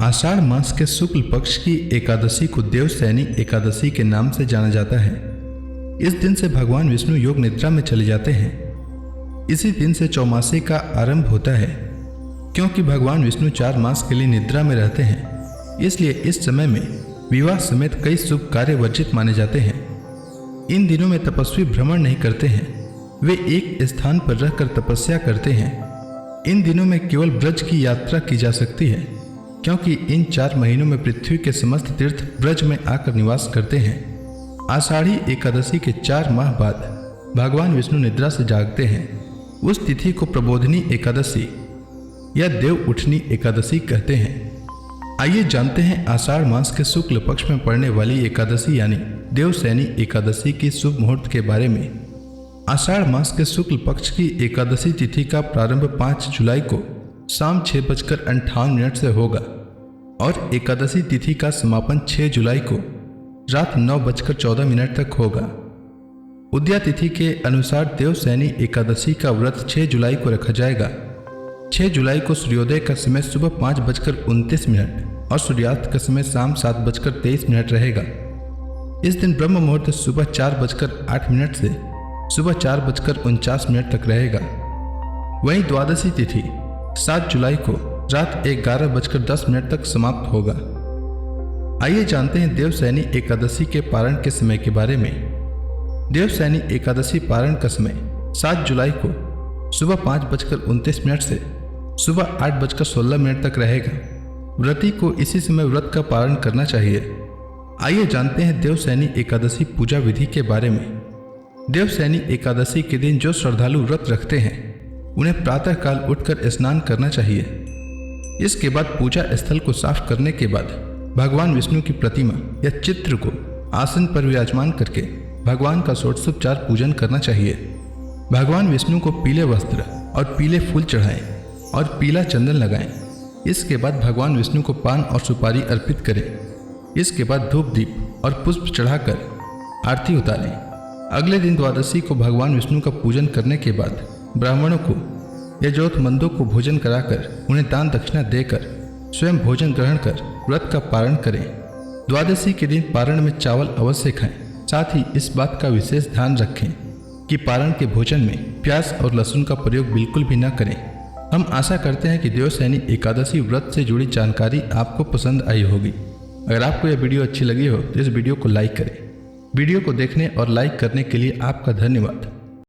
आषाढ़ मास के शुक्ल पक्ष की एकादशी को देवशयनी एकादशी के नाम से जाना जाता है। इस दिन से भगवान विष्णु योग निद्रा में चले जाते हैं। इसी दिन से चौमासी का आरंभ होता है। क्योंकि भगवान विष्णु 4 मास के लिए निद्रा में रहते हैं, इसलिए इस समय में विवाह समेत कई शुभ कार्य वर्जित माने जाते हैं। इन दिनों में तपस्वी भ्रमण नहीं करते हैं, वे एक स्थान पर रहकर तपस्या करते हैं। इन दिनों में केवल ब्रज की यात्रा की जा सकती है, क्योंकि इन 4 महीनों में पृथ्वी के समस्त तीर्थ ब्रज में आकर निवास करते हैं। आषाढ़ी एकादशी के 4 माह बाद भगवान विष्णु निद्रा से जागते हैं। उस तिथि को प्रबोधिनी एकादशी या देव उठनी एकादशी कहते हैं। आइए जानते हैं आषाढ़ मास के शुक्ल पक्ष में पड़ने वाली एकादशी यानी देवशयनी एकादशी की शुभ मुहूर्त के बारे में। आषाढ़ मास के शुक्ल पक्ष की एकादशी तिथि का प्रारंभ 5 जुलाई को शाम 6:58 से होगा और एकादशी तिथि का समापन 6 जुलाई को रात 9:14 तक होगा। उदया तिथि के अनुसार देवशयनी एकादशी का व्रत 6 जुलाई को रखा जाएगा। 6 जुलाई को सूर्योदय का समय सुबह 5:29 और सूर्यास्त का समय शाम 7:23 रहेगा। इस दिन ब्रह्म मुहूर्त सुबह 4:08 से सुबह 4:49 तक रहेगा। वहीं द्वादशी तिथि 7 जुलाई को रात 11:10 तक समाप्त होगा। आइए जानते हैं देवशयनी एकादशी के पारण के समय के बारे में। देवशयनी एकादशी पारण का समय 7 जुलाई को सुबह 5:29 से सुबह 8:16 तक रहेगा। व्रती को इसी समय व्रत का पारण करना चाहिए। आइए जानते हैं देवशयनी एकादशी पूजा विधि के बारे में। देवशयनी एकादशी के दिन जो श्रद्धालु व्रत रखते हैं उन्हें प्रातःकाल उठकर स्नान करना चाहिए। इसके बाद पूजा स्थल को साफ करने के बाद भगवान विष्णु की प्रतिमा या चित्र को आसन पर विराजमान करके भगवान का षोडशोपचार पूजन करना चाहिए। भगवान विष्णु को पीले वस्त्र और पीले फूल चढ़ाएं और पीला चंदन लगाएं। इसके बाद भगवान विष्णु को पान और सुपारी अर्पित करें। इसके बाद धूप दीप और पुष्प चढ़ाकर आरती उतारें। अगले दिन द्वादशी को भगवान विष्णु का पूजन करने के बाद ब्राह्मणों को या जरूरतमंदों को भोजन कराकर उन्हें दान दक्षिणा देकर स्वयं भोजन ग्रहण कर व्रत का पारण करें। द्वादशी के दिन पारण में चावल अवश्य खाएं। साथ ही इस बात का विशेष ध्यान रखें कि पारण के भोजन में प्याज और लहसुन का प्रयोग बिल्कुल भी न करें। हम आशा करते हैं कि देवशयनी एकादशी व्रत से जुड़ी जानकारी आपको पसंद आई होगी। अगर आपको यह वीडियो अच्छी लगी हो तो इस वीडियो को लाइक करें। वीडियो को देखने और लाइक करने के लिए आपका धन्यवाद।